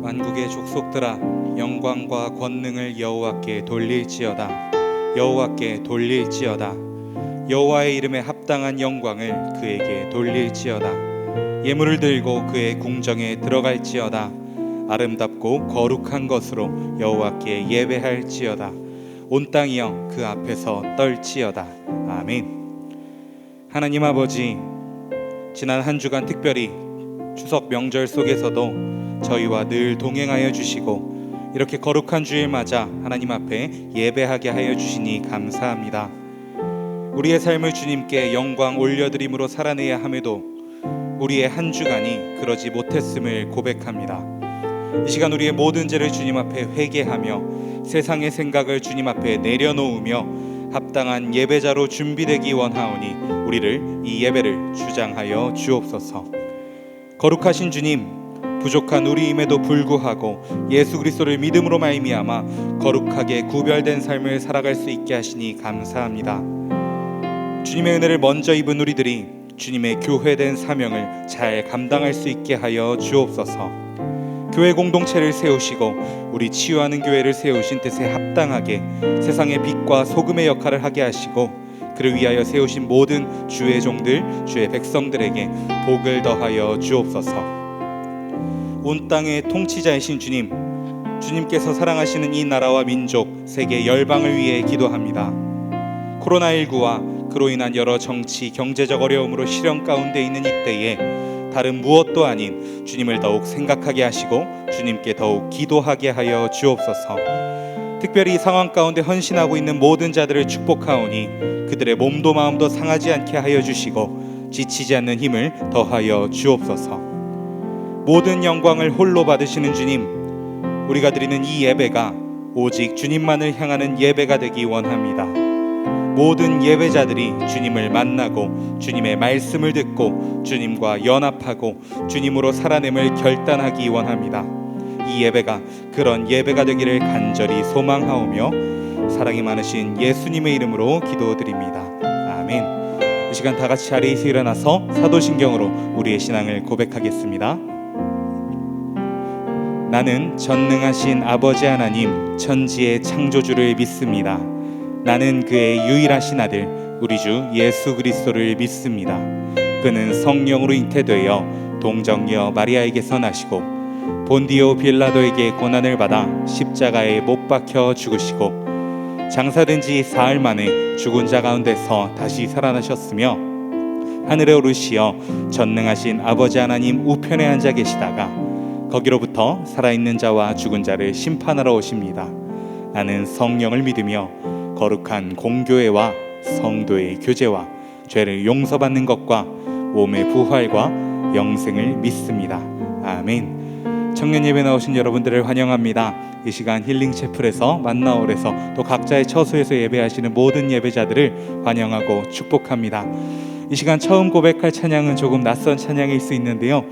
만국의 족속들아, 영광과 권능을 여호와께 돌릴지어다. 여호와께 돌릴지어다. 여호와의 이름에 합당한 영광을 그에게 돌릴지어다. 예물을 들고 그의 궁정에 들어갈지어다. 아름답고 거룩한 것으로 여호와께 예배할지어다. 온 땅이여 그 앞에서 떨지어다. 아멘. 하나님 아버지, 지난 한 주간 특별히 추석 명절 속에서도 저희와 늘 동행하여 주시고 이렇게 거룩한 주일 맞아 하나님 앞에 예배하게 하여 주시니 감사합니다. 우리의 삶을 주님께 영광 올려드림으로 살아내야 함에도 우리의 한 주간이 그러지 못했음을 고백합니다. 이 시간 우리의 모든 죄를 주님 앞에 회개하며 세상의 생각을 주님 앞에 내려놓으며 합당한 예배자로 준비되기 원하오니 우리를 이 예배를 주장하여 주옵소서. 거룩하신 주님, 부족한 우리임에도 불구하고 예수 그리스도를 믿음으로 말미암아 거룩하게 구별된 삶을 살아갈 수 있게 하시니 감사합니다. 주님의 은혜를 먼저 입은 우리들이 주님의 교회된 사명을 잘 감당할 수 있게 하여 주옵소서. 교회 공동체를 세우시고 우리 치유하는 교회를 세우신 뜻에 합당하게 세상의 빛과 소금의 역할을 하게 하시고 그를 위하여 세우신 모든 주의 종들, 주의 백성들에게 복을 더하여 주옵소서. 온 땅의 통치자이신 주님, 주님께서 사랑하시는 이 나라와 민족, 세계 열방을 위해 기도합니다. 코로나19와 그로 인한 여러 정치, 경제적 어려움으로 시련 가운데 있는 이때에 다른 무엇도 아닌 주님을 더욱 생각하게 하시고 주님께 더욱 기도하게 하여 주옵소서. 특별히 이 상황 가운데 헌신하고 있는 모든 자들을 축복하오니 그들의 몸도 마음도 상하지 않게 하여 주시고 지치지 않는 힘을 더하여 주옵소서. 모든 영광을 홀로 받으시는 주님, 우리가 드리는 이 예배가 오직 주님만을 향하는 예배가 되기 원합니다. 모든 예배자들이 주님을 만나고 주님의 말씀을 듣고 주님과 연합하고 주님으로 살아냄을 결단하기 원합니다. 이 예배가 그런 예배가 되기를 간절히 소망하오며 사랑이 많으신 예수님의 이름으로 기도드립니다. 아멘. 이 시간 다 같이 자리에서 일어나서 사도신경으로 우리의 신앙을 고백하겠습니다. 나는 전능하신 아버지 하나님 천지의 창조주를 믿습니다. 나는 그의 유일하신 아들 우리 주 예수 그리스도를 믿습니다. 그는 성령으로 잉태되어 동정녀 마리아에게서 나시고 본디오 빌라도에게 고난을 받아 십자가에 못 박혀 죽으시고 장사된 지 사흘 만에 죽은 자 가운데서 다시 살아나셨으며 하늘에 오르시어 전능하신 아버지 하나님 우편에 앉아 계시다가 거기로부터 살아있는 자와 죽은 자를 심판하러 오십니다. 나는 성령을 믿으며 거룩한 공교회와 성도의 교제와 죄를 용서받는 것과 몸의 부활과 영생을 믿습니다. 아멘. 청년 예배 나오신 여러분들을 환영합니다. 이 시간 힐링 채플에서 만나올에서 또 각자의 처소에서 예배하시는 모든 예배자들을 환영하고 축복합니다. 이 시간 처음 고백할 찬양은 조금 낯선 찬양일 수 있는데요,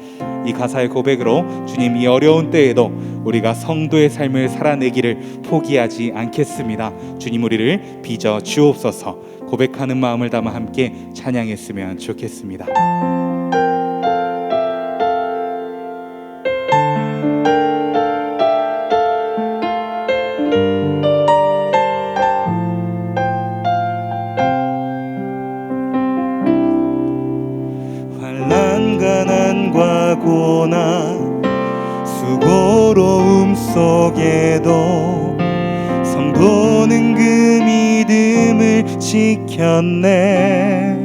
이 가사의 고백으로 주님 이 어려운 때에도 우리가 성도의 삶을 살아내기를 포기하지 않겠습니다. 주님 우리를 빚어 주옵소서. 고백하는 마음을 담아 함께 찬양했으면 좋겠습니다. 가난과 고난 수고로움 속에도 성도는 그 믿음을 지켰네.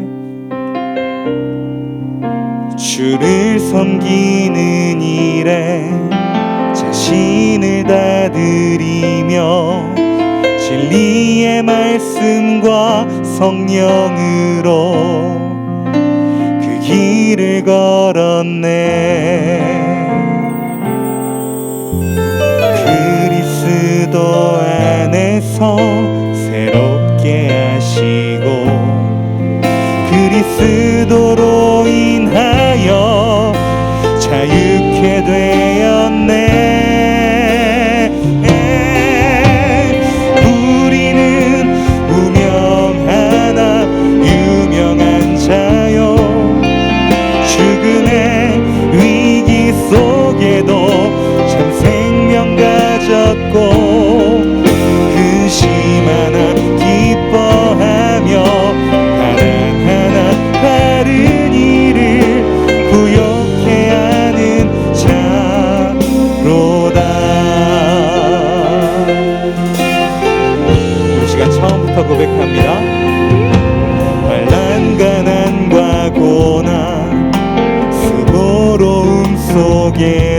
주를 섬기는 일에 자신을 다 드리며 진리의 말씀과 성령으로 길을 걸었네. 그리스도 안에서 새롭게 하시고 그리스도로 인하여 자유케 되었네. 우리는 무명하나 유명한 자요 죽음의 위기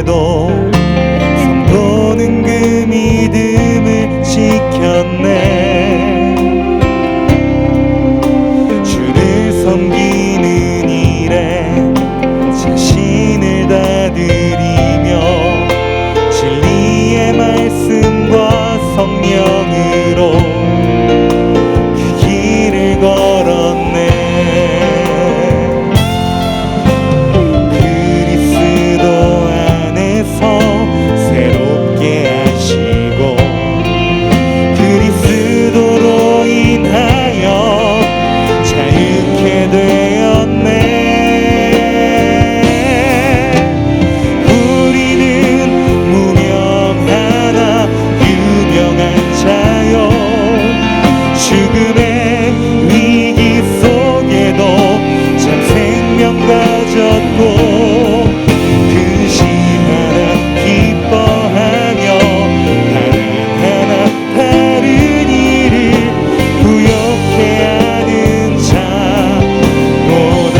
속에도 성도는 그 믿음을 지켰네. 주를 섬기는 일에 자신을 다 드리며 진리의 말씀과 성령으로 그 길을 걸었네. 그리스도 안에서 새롭게 하시고 그리스도로 인하여 자유케 되었네. 우리는 무명하나 유명한 자요, 죽음의 위기 속에도 참 생명 가졌고 근심하나 기뻐하며 하나하나 다른 일을 부욕해 하는 자로다.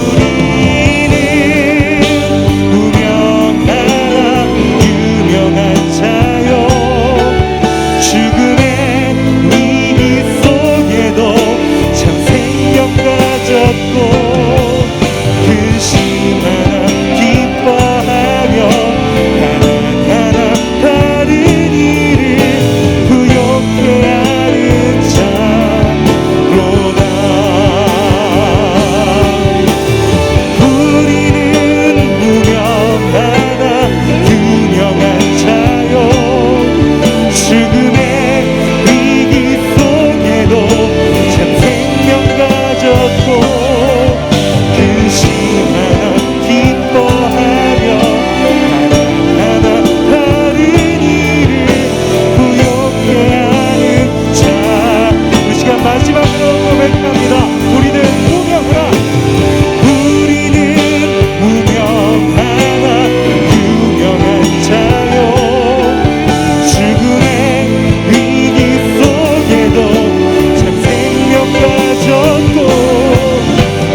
우리는 무명하나 유명한 자요, 죽음의 위기 속에도 참 생명 가졌고 근심하나 기뻐하며 하나하나 다른 일을 부욕해 하는 자로다. 우리는 무명하나 유명한 자요, 죽음의 위기 속에도 참 생명 가졌고 근심하나 기뻐하며 하나하나 다른 일을 부욕해 하는 자. 이 시간 마지막으로 고백합니다. 우리는 무명하나, 우리는 무명하나 유명한 자요, 죽음의 위기 속에도 참 생명 가졌고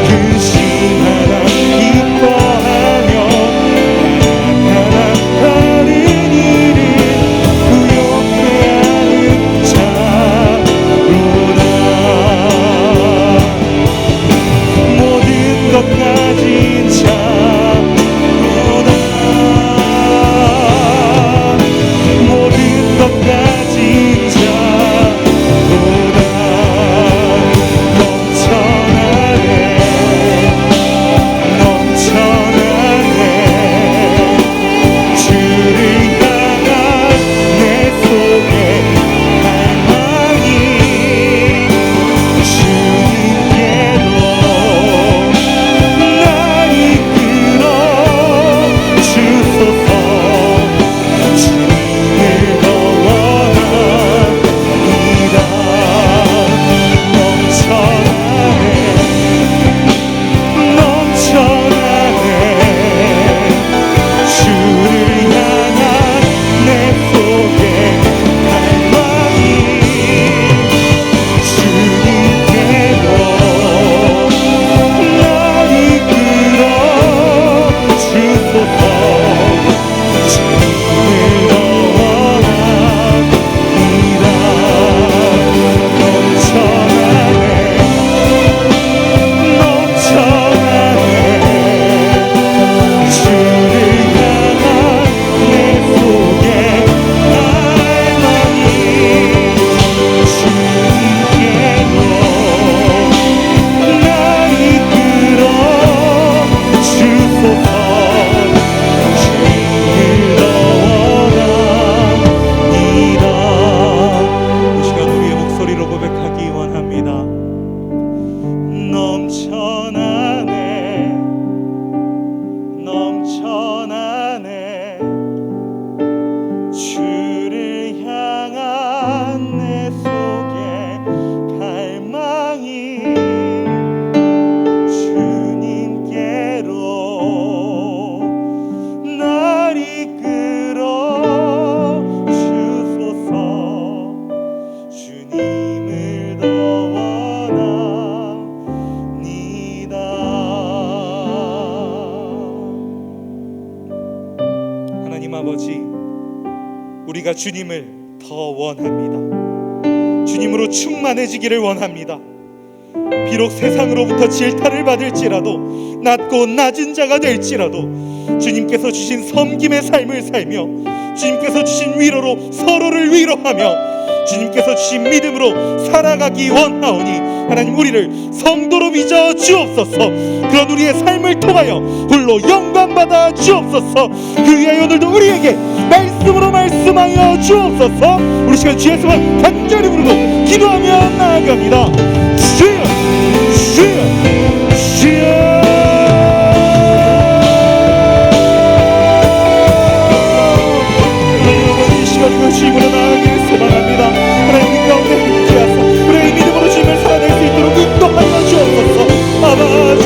근심하나 기뻐하며 하나하나 다른 일을 부욕해 하는 자로다. 모든 것 가진 자로다. 모든 것 가진 자로다. 넘쳐나네, 넘쳐나네. 주를 향한 내 속에 갈망이 주님께로 날 이끌어 주소서. 주님을 더 원합니다. 넘쳐나네, 넘쳐나네. 주를 향한 내 속에 갈망이 주님께로 날 이끌어 주소서. 주님을 더 원합니다. 넘쳐나네, 넘쳐나네. 주를 향한 내 속에 갈망이 주님께로 날 이끌어 주소서. 주님을 더 원합니다. 이 시간 우리의 목소리로 고백하기 원합니다. 넘쳐나네, 넘쳐나네. 주를 향한 내 속에 갈망이 주님께로 날 이끌어 주소서. 주님을 더 원합니다. 하나님 아버지, 우리가 주님을 더 원합니다. 주님으로 충만해지기를 원합니다. 비록 세상으로부터 질타를 받을지라도, 낮고 낮은 자가 될지라도 주님께서 주신 섬김의 삶을 살며, 주님께서 주신 위로로 서로를 위로하며, 주님께서 주신 믿음으로 살아가기 원하오니 하나님, 우리를 성도로 빚어 주옵소서. 그런 우리의 삶을 통하여 홀로 영광받아 주옵소서. 그 위하여 오늘도 우리에게 말씀으로 말씀하여 주옵소서. 우리 시간 주 예수만 간절히 부르고 기도하며 나아갑니다. 주여, 주여, 주여. 이거 주님으로 나아가기를 소망합니다. 하나님, 우리 가운데 함께하사 우리의 믿음으로 주님을 살아낼 수 있도록 인도하여 주옵소서. 아버지,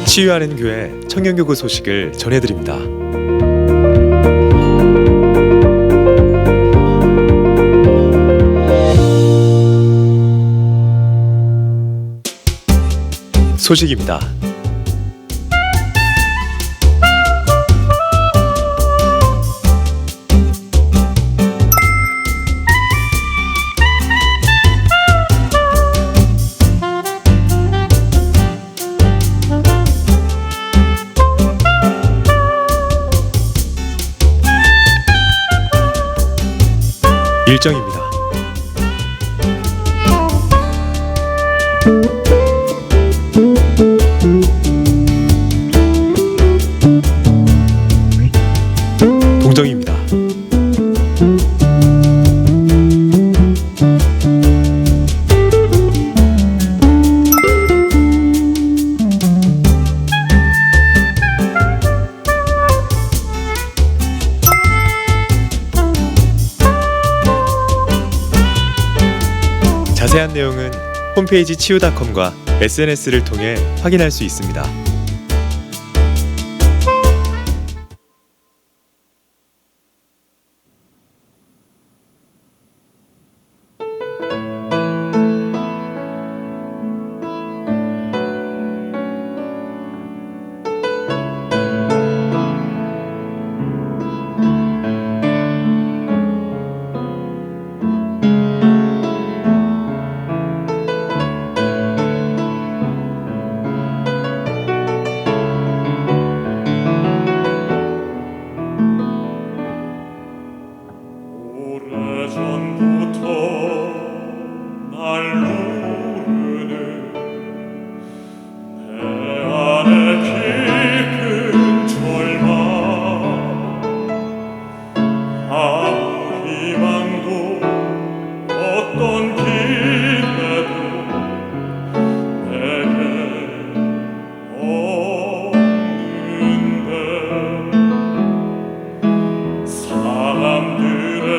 치유하는 교회 청년교구 소식을 전해드립니다. 소식입니다. 일정입니다. 동정입니다. 자세한 내용은 홈페이지 치유닷컴과 SNS를 통해 확인할 수 있습니다. 사람들의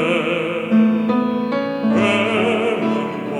외면과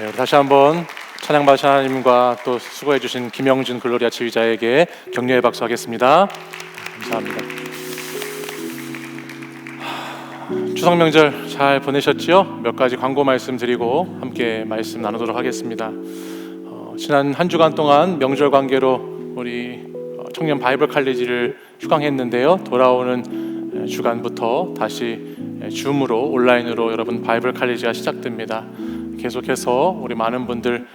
우리 다시 한번 찬양 받으신 하나님과 또 수고해 주신 김영준 글로리아 지휘자에게 격려의 박수 하겠습니다. 감사합니다. 추석 명절 잘 보내셨지요? 몇 가지 광고 말씀드리고 함께 말씀 나누도록 하겠습니다. 지난 한 주간 동안 명절 관계로 우리 청년 바이블 칼리지를 휴강했는데요. 돌아오는 주간부터 다시 줌으로 온라인으로 여러분 바이블 칼리지가 시작됩니다. 계속해서 우리 많은 분들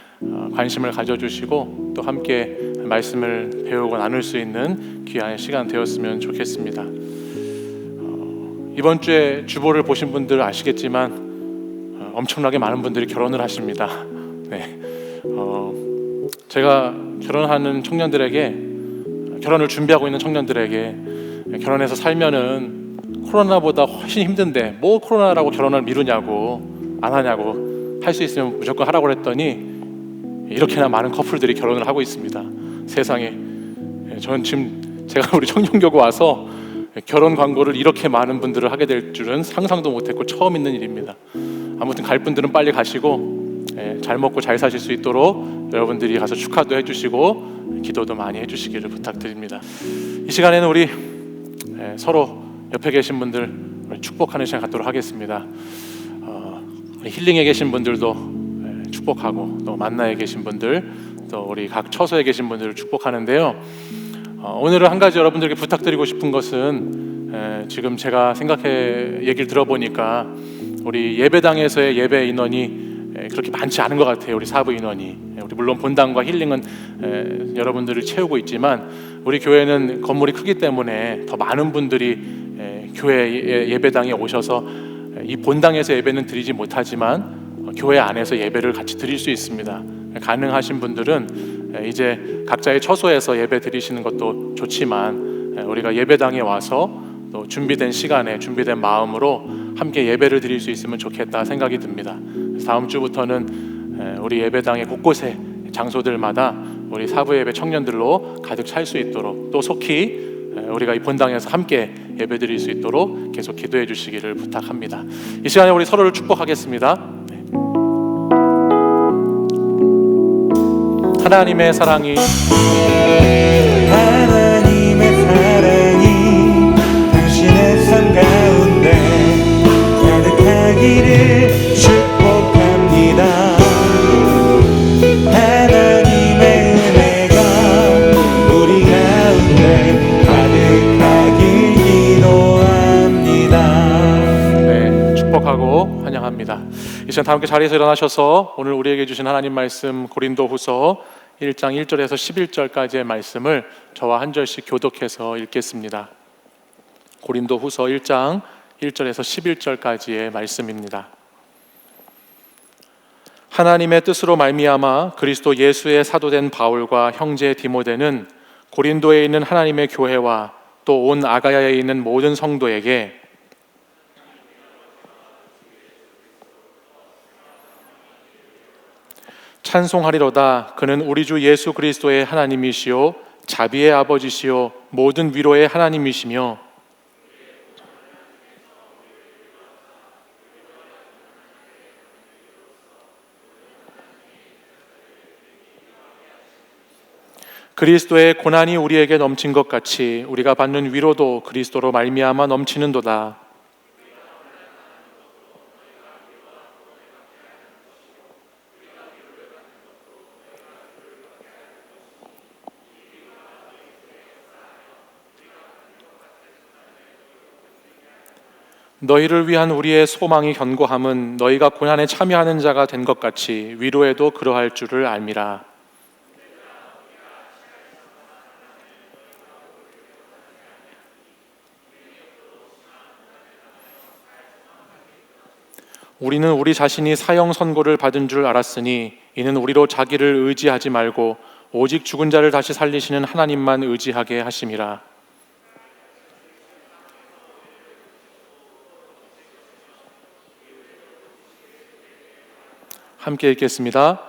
관심을 가져주시고 또 함께 말씀을 배우고 나눌 수 있는 귀한 시간 되었으면 좋겠습니다. 이번 주에 주보를 보신 분들 아시겠지만 엄청나게 많은 분들이 결혼을 하십니다. 네. 제가 결혼하는 청년들에게, 결혼을 준비하고 있는 청년들에게, 결혼해서 살면은 코로나보다 훨씬 힘든데 뭐 코로나라고 결혼을 미루냐고, 안 하냐고, 할 수 있으면 무조건 하라고 그랬더니 이렇게나 많은 커플들이 결혼을 하고 있습니다. 세상에. 저는 지금 제가 우리 청년교구 와서 결혼 광고를 이렇게 많은 분들을 하게 될 줄은 상상도 못했고 처음 있는 일입니다. 아무튼 갈 분들은 빨리 가시고 잘 먹고 잘 사실 수 있도록 여러분들이 가서 축하도 해주시고 기도도 많이 해주시기를 부탁드립니다. 이 시간에는 우리 서로 옆에 계신 분들 축복하는 시간 갖도록 하겠습니다. 우리 힐링에 계신 분들도 축복하고 또 만나에 계신 분들, 또 우리 각 처소에 계신 분들을 축복하는데요. 오늘은 한 가지 여러분들에게 부탁드리고 싶은 것은 지금 제가 얘기를 들어보니까 우리 예배당에서의 예배 인원이 그렇게 많지 않은 것 같아요. 우리 사부 인원이. 우리 물론 본당과 힐링은 여러분들을 채우고 있지만 우리 교회는 건물이 크기 때문에 더 많은 분들이 교회 예배당에 오셔서 이 본당에서 예배는 드리지 못하지만 교회 안에서 예배를 같이 드릴 수 있습니다. 가능하신 분들은 이제 각자의 처소에서 예배 드리시는 것도 좋지만 우리가 예배당에 와서 또 준비된 시간에 준비된 마음으로 함께 예배를 드릴 수 있으면 좋겠다 생각이 듭니다. 다음 주부터는 우리 예배당의 곳곳에 장소들마다 우리 사부 예배 청년들로 가득 찰 수 있도록, 또 속히 우리가 이 본당에서 함께 예배 드릴 수 있도록 계속 기도해 주시기를 부탁합니다. 이 시간에 우리 서로를 축복하겠습니다. 하나님의 사랑이 당신의 삶 가운데 가득하기를 축복합니다. 하나님의 은혜가 우리 가운데 가득하길 기도합니다. 네, 축복하고 환영합니다. 이 시간 다 함께 자리에서 일어나셔서 오늘 우리에게 주신 하나님 말씀 고린도후서 1장 1절에서 11절까지의 말씀을 저와 한 절씩 교독해서 읽겠습니다. 고린도후서 1장 1절에서 11절까지의 말씀입니다. 하나님의 뜻으로 말미암아 그리스도 예수의 사도된 바울과 형제 디모데는 고린도에 있는 하나님의 교회와 또 온 아가야에 있는 모든 성도에게 찬송하리로다. 그는 우리 주 예수 그리스도의 하나님이시요 자비의 아버지시요 모든 위로의 하나님이시며 그리스도의 고난이 우리에게 넘친 것 같이 우리가 받는 위로도 그리스도로 말미암아 넘치는도다. 너희를 위한 우리의 소망이 견고함은 너희가 고난에 참여하는 자가 된 것 같이 위로에도 그러할 줄을 알미라. 우리는 우리 자신이 사형 선고를 받은 줄 알았으니 이는 우리로 자기를 의지하지 말고 오직 죽은 자를 다시 살리시는 하나님만 의지하게 하심이라. 함께 읽겠습니다.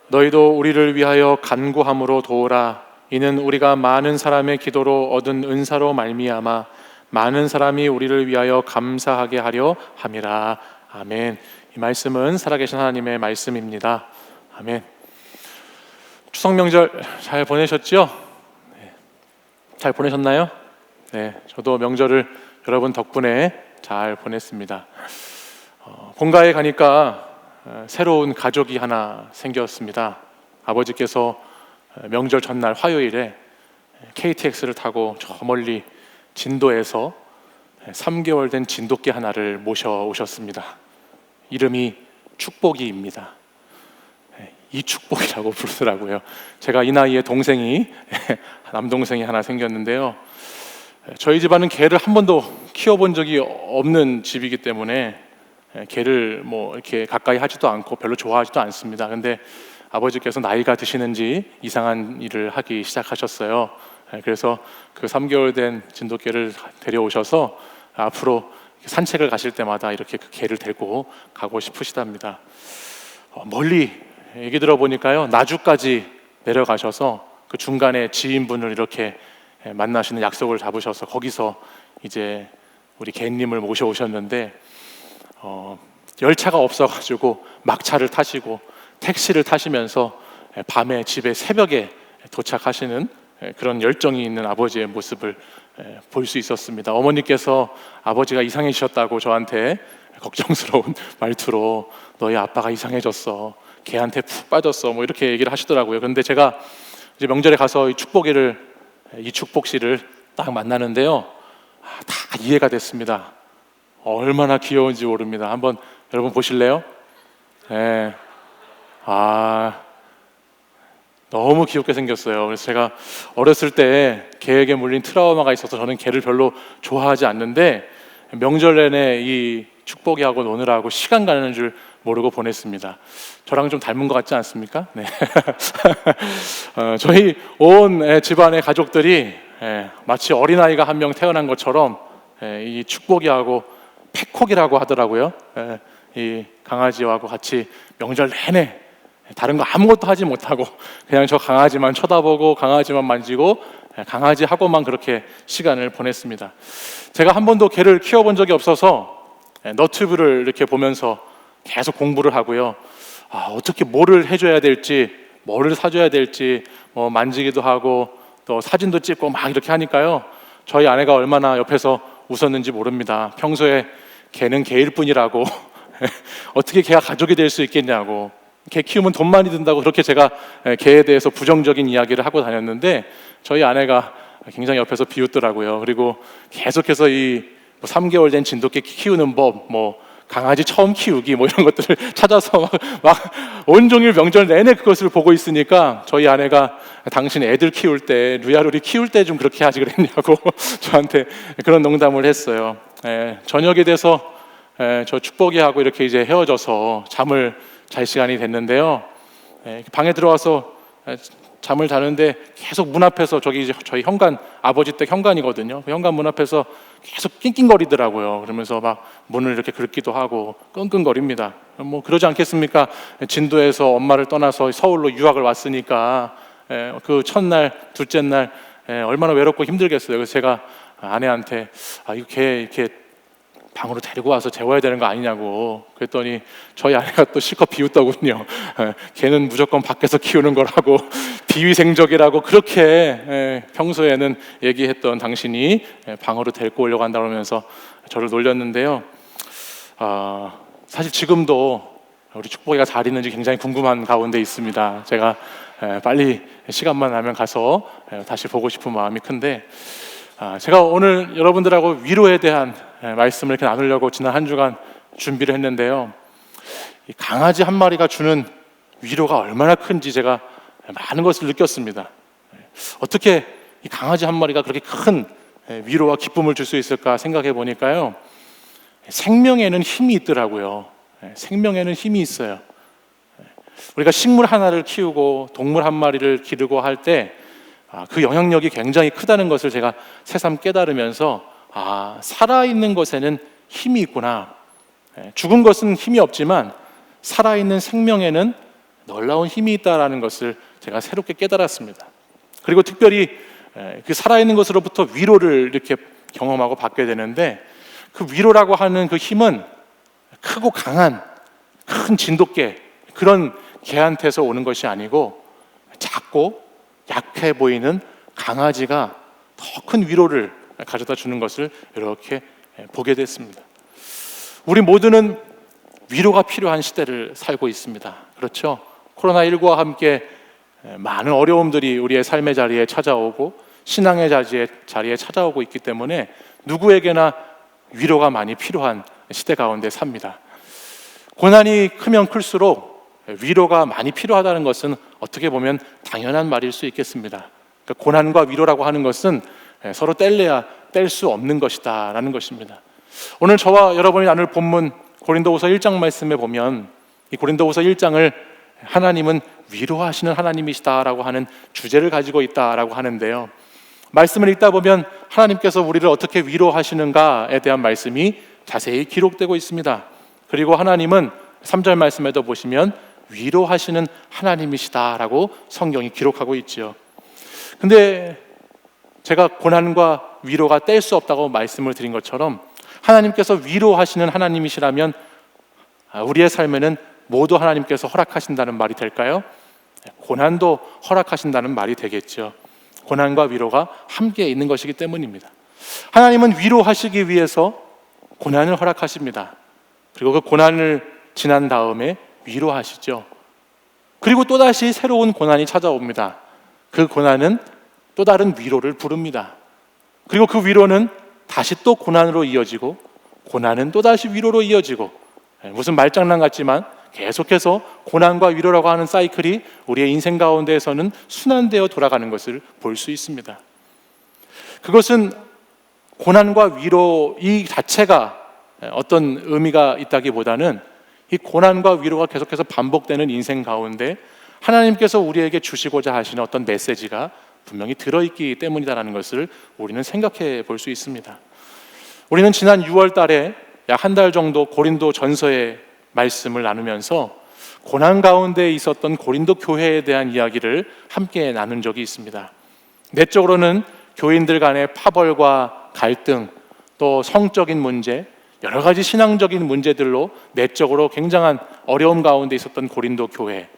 너희도 우리를 위하여 간구함으로 도우라. 이는 우리가 많은 사람의 기도로 얻은 은사로 말미암아 많은 사람이 우리를 위하여 감사하게 하려 함이라. 아멘. 이 말씀은 살아계신 하나님의 말씀입니다. 아멘. 추석 명절 잘 보내셨죠? 네. 잘 보내셨나요? 네, 저도 명절을 여러분 덕분에 잘 보냈습니다. 본가에 가니까 새로운 가족이 하나 생겼습니다. 아버지께서 명절 전날 화요일에 KTX를 타고 저 멀리 진도에서 3개월 된 진돗개 하나를 모셔오셨습니다. 이름이 축복이입니다. 이 축복이라고 부르더라고요. 제가 이 나이에 동생이 남동생이 하나 생겼는데요. 저희 집안은 개를 한 번도 키워본 적이 없는 집이기 때문에 개를 뭐 이렇게 가까이 하지도 않고 별로 좋아하지도 않습니다. 근데 아버지께서 나이가 드시는지 이상한 일을 하기 시작하셨어요. 그래서 그 3개월 된 진돗개를 데려오셔서 앞으로 산책을 가실 때마다 이렇게 그 개를 데리고 가고 싶으시답니다. 멀리 얘기 들어보니까요, 나주까지 내려가셔서 그 중간에 지인분을 이렇게 만나시는 약속을 잡으셔서 거기서 이제 우리 개님을 모셔오셨는데 열차가 없어가지고 막차를 타시고 택시를 타시면서 밤에 집에 새벽에 도착하시는 그런 열정이 있는 아버지의 모습을 볼 수 있었습니다. 어머니께서 아버지가 이상해지셨다고 저한테 걱정스러운 말투로 너희 아빠가 이상해졌어, 걔한테 푹 빠졌어, 뭐 이렇게 얘기를 하시더라고요. 그런데 제가 이제 명절에 가서 이축복 씨를 딱 만나는데요, 다 이해가 됐습니다. 얼마나 귀여운지 모릅니다. 한번 여러분 보실래요? 네. 너무 귀엽게 생겼어요. 그래서 제가 어렸을 때 개에게 물린 트라우마가 있어서 저는 개를 별로 좋아하지 않는데 명절 내내 이 축복이하고 노느라고 시간 가는 줄 모르고 보냈습니다. 저랑 좀 닮은 것 같지 않습니까? 네. 저희 온 집안의 가족들이 마치 어린아이가 한 명 태어난 것처럼 이 축복이하고 패콕이라고 하더라고요. 이 강아지하고 같이 명절 내내 다른 거 아무것도 하지 못하고 그냥 저 강아지만 쳐다보고 강아지만 만지고 강아지하고만 그렇게 시간을 보냈습니다. 제가 한 번도 개를 키워본 적이 없어서 너튜브를 이렇게 보면서 계속 공부를 하고요. 어떻게 뭐를 해줘야 될지, 뭐를 사줘야 될지 뭐 만지기도 하고 또 사진도 찍고 막 이렇게 하니까요, 저희 아내가 얼마나 옆에서 웃었는지 모릅니다. 평소에 개는 개일 뿐이라고 어떻게 개가 가족이 될 수 있겠냐고, 개 키우면 돈 많이 든다고 그렇게 제가 개에 대해서 부정적인 이야기를 하고 다녔는데 저희 아내가 굉장히 옆에서 비웃더라고요. 그리고 계속해서 이 3개월 된 진돗개 키우는 법, 뭐 강아지 처음 키우기 뭐 이런 것들을 찾아서 막 온종일 명절 내내 그것을 보고 있으니까 저희 아내가 당신 애들 키울 때, 루야루리 키울 때 좀 그렇게 하지 그랬냐고 저한테 그런 농담을 했어요. 저녁이 돼서 저 축복이하고 이렇게 이제 헤어져서 잠을 잘 시간이 됐는데요, 방에 들어와서 잠을 자는데 계속 문 앞에서 저기 이제 저희 현관, 아버지 댁 현관이거든요. 그 현관 문 앞에서 계속 낑낑거리더라고요. 그러면서 막 문을 이렇게 긁기도 하고 끙끙거립니다. 뭐 그러지 않겠습니까? 진도에서 엄마를 떠나서 서울로 유학을 왔으니까 그 첫날, 둘째 날 얼마나 외롭고 힘들겠어요. 그래서 제가 아내한테 이거 걔 이렇게 방으로 데리고 와서 재워야 되는 거 아니냐고 그랬더니 저희 아내가 또 실컷 비웃더군요. 걔는 무조건 밖에서 키우는 거라고 비위생적이라고 그렇게 평소에는 얘기했던 당신이 방으로 데리고 오려고 한다 그러면서 저를 놀렸는데요. 사실 지금도 우리 축복이가 잘 있는지 굉장히 궁금한 가운데 있습니다. 제가 빨리 시간만 나면 가서 다시 보고 싶은 마음이 큰데, 제가 오늘 여러분들하고 위로에 대한 말씀을 이렇게 나누려고 지난 한 주간 준비를 했는데요, 이 강아지 한 마리가 주는 위로가 얼마나 큰지 제가 많은 것을 느꼈습니다. 어떻게 이 강아지 한 마리가 그렇게 큰 위로와 기쁨을 줄 수 있을까 생각해 보니까요, 생명에는 힘이 있더라고요. 생명에는 힘이 있어요. 우리가 식물 하나를 키우고 동물 한 마리를 기르고 할 때 그 영향력이 굉장히 크다는 것을 제가 새삼 깨달으면서 살아있는 것에는 힘이 있구나. 죽은 것은 힘이 없지만 살아있는 생명에는 놀라운 힘이 있다는 것을 제가 새롭게 깨달았습니다. 그리고 특별히 그 살아있는 것으로부터 위로를 이렇게 경험하고 받게 되는데, 그 위로라고 하는 그 힘은 크고 강한 큰 진돗개, 그런 개한테서 오는 것이 아니고 작고 약해 보이는 강아지가 더 큰 위로를 가져다 주는 것을 이렇게 보게 됐습니다. 우리 모두는 위로가 필요한 시대를 살고 있습니다. 그렇죠? 코로나19와 함께 많은 어려움들이 우리의 삶의 자리에 찾아오고 신앙의 자리에 찾아오고 있기 때문에 누구에게나 위로가 많이 필요한 시대 가운데 삽니다. 고난이 크면 클수록 위로가 많이 필요하다는 것은 어떻게 보면 당연한 말일 수 있겠습니다. 그러니까 고난과 위로라고 하는 것은 서로 뗄래야 뗄 수 없는 것이다 라는 것입니다. 오늘 저와 여러분이 나눌 본문 고린도후서 1장 말씀에 보면 이 고린도후서 1장을 하나님은 위로하시는 하나님이시다라고 하는 주제를 가지고 있다라고 하는데요. 말씀을 읽다 보면 하나님께서 우리를 어떻게 위로하시는가에 대한 말씀이 자세히 기록되고 있습니다. 그리고 하나님은 3절 말씀에도 보시면 위로하시는 하나님이시다라고 성경이 기록하고 있죠. 근데 제가 고난과 위로가 뗄 수 없다고 말씀을 드린 것처럼 하나님께서 위로하시는 하나님이시라면 우리의 삶에는 모두 하나님께서 허락하신다는 말이 될까요? 고난도 허락하신다는 말이 되겠죠. 고난과 위로가 함께 있는 것이기 때문입니다. 하나님은 위로하시기 위해서 고난을 허락하십니다. 그리고 그 고난을 지난 다음에 위로하시죠. 그리고 또다시 새로운 고난이 찾아옵니다. 그 고난은 또 다른 위로를 부릅니다. 그리고 그 위로는 다시 또 고난으로 이어지고 고난은 또다시 위로로 이어지고 무슨 말장난 같지만 계속해서 고난과 위로라고 하는 사이클이 우리의 인생 가운데에서는 순환되어 돌아가는 것을 볼 수 있습니다. 그것은 고난과 위로 이 자체가 어떤 의미가 있다기보다는 이 고난과 위로가 계속해서 반복되는 인생 가운데 하나님께서 우리에게 주시고자 하시는 어떤 메시지가 분명히 들어있기 때문이다라는 것을 우리는 생각해 볼 수 있습니다. 우리는 지난 6월 달에 약 한 달 정도 고린도 전서의 말씀을 나누면서 고난 가운데 있었던 고린도 교회에 대한 이야기를 함께 나눈 적이 있습니다. 내적으로는 교인들 간의 파벌과 갈등, 또 성적인 문제, 여러 가지 신앙적인 문제들로 내적으로 굉장한 어려움 가운데 있었던 고린도 교회,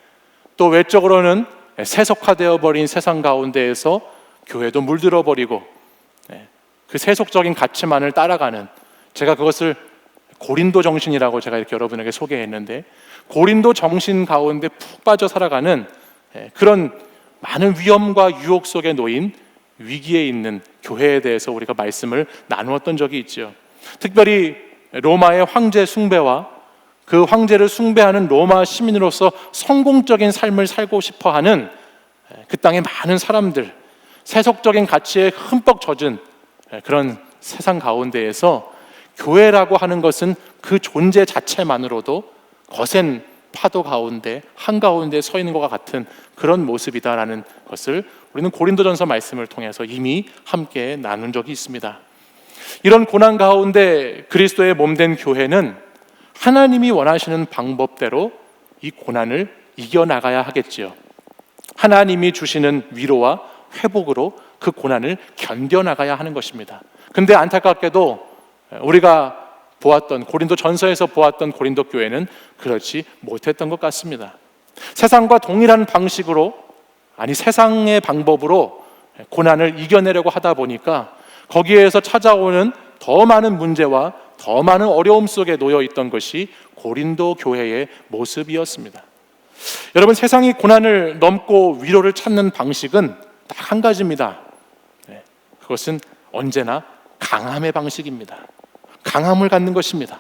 또 외적으로는 세속화되어 버린 세상 가운데에서 교회도 물들어 버리고 그 세속적인 가치만을 따라가는, 제가 그것을 고린도 정신이라고 제가 이렇게 여러분에게 소개했는데, 고린도 정신 가운데 푹 빠져 살아가는 그런 많은 위험과 유혹 속에 놓인 위기에 있는 교회에 대해서 우리가 말씀을 나누었던 적이 있죠. 특별히 로마의 황제 숭배와 그 황제를 숭배하는 로마 시민으로서 성공적인 삶을 살고 싶어하는 그 땅의 많은 사람들, 세속적인 가치에 흠뻑 젖은 그런 세상 가운데에서 교회라고 하는 것은 그 존재 자체만으로도 거센 파도 가운데 한가운데 서 있는 것과 같은 그런 모습이다라는 것을 우리는 고린도전서 말씀을 통해서 이미 함께 나눈 적이 있습니다. 이런 고난 가운데 그리스도의 몸된 교회는 하나님이 원하시는 방법대로 이 고난을 이겨나가야 하겠지요. 하나님이 주시는 위로와 회복으로 그 고난을 견뎌나가야 하는 것입니다. 근데 안타깝게도 우리가 보았던 고린도 전서에서 보았던 고린도 교회는 그렇지 못했던 것 같습니다. 세상과 동일한 방식으로, 아니 세상의 방법으로 고난을 이겨내려고 하다 보니까 거기에서 찾아오는 더 많은 문제와 더 많은 어려움 속에 놓여 있던 것이 고린도 교회의 모습이었습니다. 여러분, 세상이 고난을 넘고 위로를 찾는 방식은 딱 한 가지입니다. 그것은 언제나 강함의 방식입니다. 강함을 갖는 것입니다.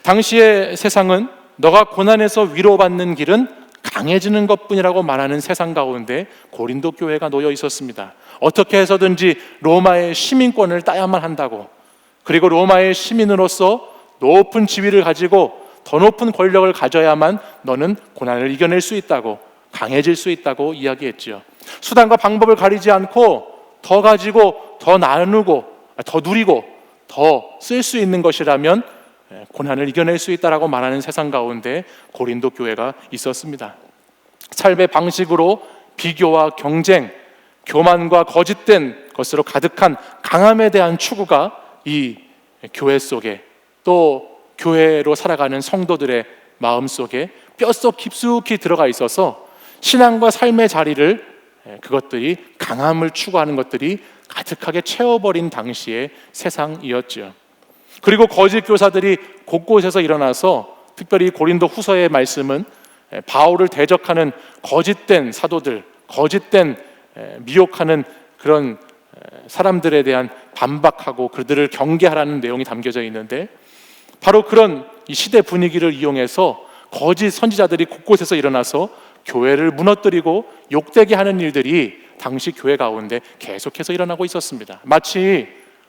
당시의 세상은 너가 고난에서 위로받는 길은 강해지는 것뿐이라고 말하는 세상 가운데 고린도 교회가 놓여 있었습니다. 어떻게 해서든지 로마의 시민권을 따야만 한다고, 그리고 로마의 시민으로서 높은 지위를 가지고 더 높은 권력을 가져야만 너는 고난을 이겨낼 수 있다고, 강해질 수 있다고 이야기했지요. 수단과 방법을 가리지 않고 더 가지고 더 나누고 더 누리고 더 쓸 수 있는 것이라면 고난을 이겨낼 수 있다라고 말하는 세상 가운데 고린도 교회가 있었습니다. 삶의 방식으로 비교와 경쟁, 교만과 거짓된 것으로 가득한 강함에 대한 추구가 이 교회 속에, 또 교회로 살아가는 성도들의 마음 속에 뼛속 깊숙이 들어가 있어서 신앙과 삶의 자리를 그것들이 강함을 추구하는 것들이 가득하게 채워버린 당시의 세상이었죠. 그리고 거짓 교사들이 곳곳에서 일어나서 특별히 고린도 후서의 말씀은 바울을 대적하는 거짓된 사도들, 거짓된 미혹하는 그런 사람들에 대한 반박하고 그들을 경계하라는 내용이 담겨져 있는데, 바로 그런 이 시대 분위기를 이용해서 거짓 선지자들이 곳곳에서 일어나서 교회를 무너뜨리고 욕되게 하는 일들이 당시 교회 가운데 계속해서 일어나고 있었습니다. 마치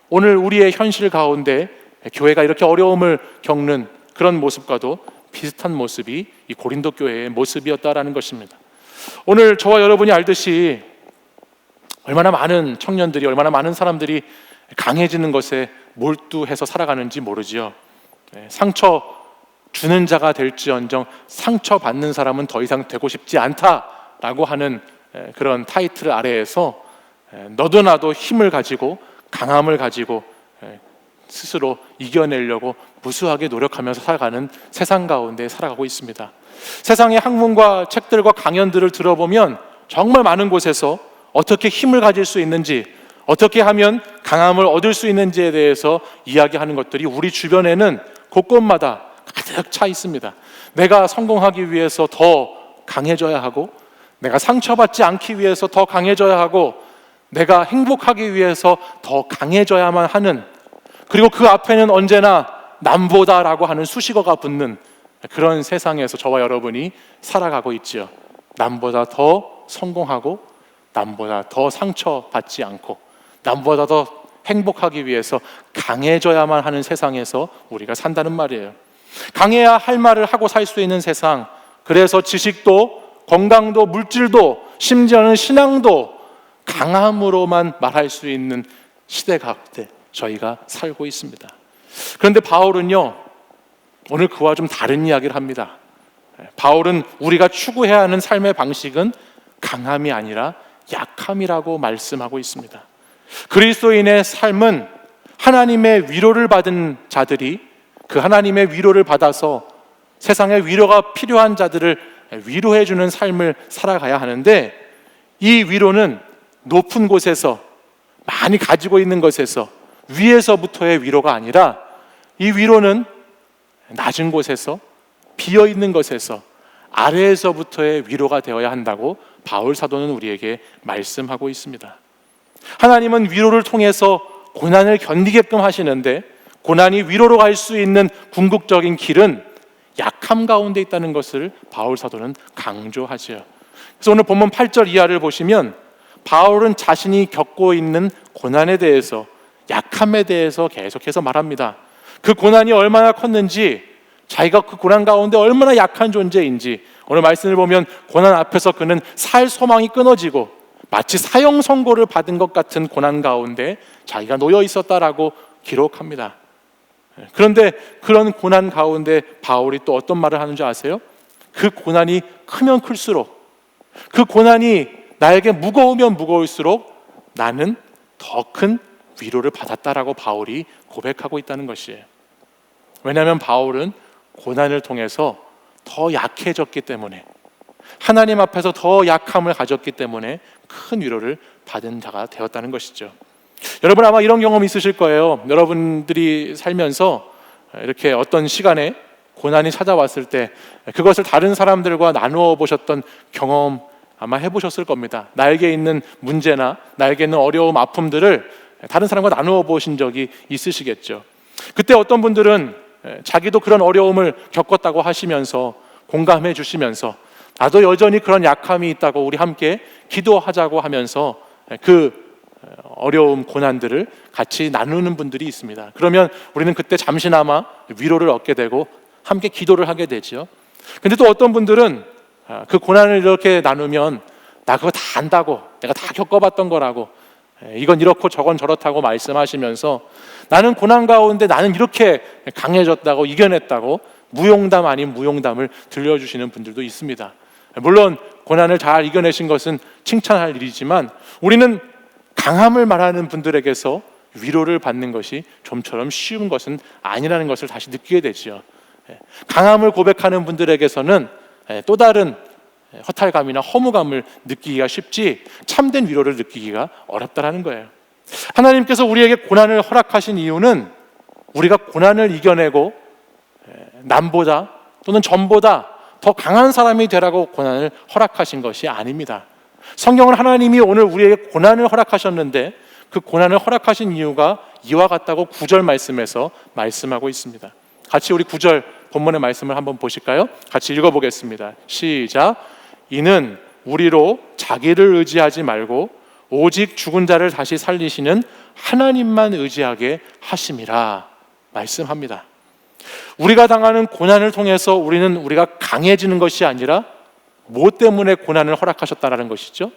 오늘 우리의 현실 가운데 교회가 이렇게 어려움을 겪는 그런 모습과도 비슷한 모습이 이 고린도 교회의 모습이었다라는 것입니다. 오늘 저와 여러분이 알듯이 얼마나 많은 청년들이, 얼마나 많은 사람들이 강해지는 것에 몰두해서 살아가는지 모르지요. 상처 주는 자가 될지언정 상처받는 사람은 더 이상 되고 싶지 않다라고 하는 그런 타이틀 아래에서 너도 나도 힘을 가지고 강함을 가지고 스스로 이겨내려고 무수하게 노력하면서 살아가는 세상 가운데 살아가고 있습니다. 세상의 학문과 책들과 강연들을 들어보면 정말 많은 곳에서 어떻게 힘을 가질 수 있는지, 어떻게 하면 강함을 얻을 수 있는지에 대해서 이야기하는 것들이 우리 주변에는 곳곳마다 가득 차 있습니다. 내가 성공하기 위해서 더 강해져야 하고, 내가 상처받지 않기 위해서 더 강해져야 하고, 내가 행복하기 위해서 더 강해져야만 하는, 그리고 그 앞에는 언제나 남보다라고 하는 수식어가 붙는 그런 세상에서 저와 여러분이 살아가고 있지요. 남보다 더 성공하고, 남보다 더 상처받지 않고, 남보다 더 행복하기 위해서 강해져야만 하는 세상에서 우리가 산다는 말이에요. 강해야 할 말을 하고 살 수 있는 세상, 그래서 지식도 건강도 물질도 심지어는 신앙도 강함으로만 말할 수 있는 시대 가운데 저희가 살고 있습니다. 그런데 바울은요, 오늘 그와 좀 다른 이야기를 합니다. 바울은 우리가 추구해야 하는 삶의 방식은 강함이 아니라 약함이라고 말씀하고 있습니다. 그리스도인의 삶은 하나님의 위로를 받은 자들이 그 하나님의 위로를 받아서 세상에 위로가 필요한 자들을 위로해주는 삶을 살아가야 하는데, 이 위로는 높은 곳에서 많이 가지고 있는 것에서 위에서부터의 위로가 아니라, 이 위로는 낮은 곳에서 비어있는 것에서 아래에서부터의 위로가 되어야 한다고 바울 사도는 우리에게 말씀하고 있습니다. 하나님은 위로를 통해서 고난을 견디게끔 하시는데, 고난이 위로로 갈 수 있는 궁극적인 길은 약함 가운데 있다는 것을 바울 사도는 강조하지요. 그래서 오늘 본문 8절 이하를 보시면 바울은 자신이 겪고 있는 고난에 대해서, 약함에 대해서 계속해서 말합니다. 그 고난이 얼마나 컸는지, 자기가 그 고난 가운데 얼마나 약한 존재인지, 오늘 말씀을 보면 고난 앞에서 그는 살 소망이 끊어지고 마치 사형 선고를 받은 것 같은 고난 가운데 자기가 놓여 있었다라고 기록합니다. 그런데 그런 고난 가운데 바울이 또 어떤 말을 하는지 아세요? 그 고난이 크면 클수록, 그 고난이 나에게 무거우면 무거울수록 나는 더 큰 위로를 받았다라고 바울이 고백하고 있다는 것이에요. 왜냐하면 바울은 고난을 통해서 더 약해졌기 때문에, 하나님 앞에서 더 약함을 가졌기 때문에 큰 위로를 받은 자가 되었다는 것이죠. 여러분 아마 이런 경험 있으실 거예요. 여러분들이 살면서 이렇게 어떤 시간에 고난이 찾아왔을 때 그것을 다른 사람들과 나누어 보셨던 경험 아마 해보셨을 겁니다. 나에게 있는 문제나 나에게 있는 어려움, 아픔들을 다른 사람과 나누어 보신 적이 있으시겠죠. 그때 어떤 분들은 자기도 그런 어려움을 겪었다고 하시면서 공감해 주시면서 나도 여전히 그런 약함이 있다고 우리 함께 기도하자고 하면서 그 어려움, 고난들을 같이 나누는 분들이 있습니다. 그러면 우리는 그때 잠시나마 위로를 얻게 되고 함께 기도를 하게 되죠. 근데 또 어떤 분들은 그 고난을 이렇게 나누면 나 그거 다 안다고, 내가 다 겪어봤던 거라고, 이건 이렇고 저건 저렇다고 말씀하시면서 나는 고난 가운데 나는 이렇게 강해졌다고, 이겨냈다고 무용담 아닌 무용담을 들려주시는 분들도 있습니다. 물론 고난을 잘 이겨내신 것은 칭찬할 일이지만 우리는 강함을 말하는 분들에게서 위로를 받는 것이 좀처럼 쉬운 것은 아니라는 것을 다시 느끼게 되지요. 강함을 고백하는 분들에게서는 또 다른 허탈감이나 허무감을 느끼기가 쉽지 참된 위로를 느끼기가 어렵다라는 거예요. 하나님께서 우리에게 고난을 허락하신 이유는 우리가 고난을 이겨내고 남보다 또는 전보다 더 강한 사람이 되라고 고난을 허락하신 것이 아닙니다. 성경은 하나님이 오늘 우리에게 고난을 허락하셨는데 그 고난을 허락하신 이유가 이와 같다고 9절 말씀에서 말씀하고 있습니다. 같이 우리 9절 본문의 말씀을 한번 보실까요? 같이 읽어보겠습니다. 시작. 이는 우리로 자기를 의지하지 말고 오직 죽은 자를 다시 살리시는 하나님만 의지하게 하심이라 말씀합니다. 우리가 당하는 고난을 통해서 우리가 강해지는 것이 아니라 뭐 때문에 고난을 허락하셨다라는 것이죠?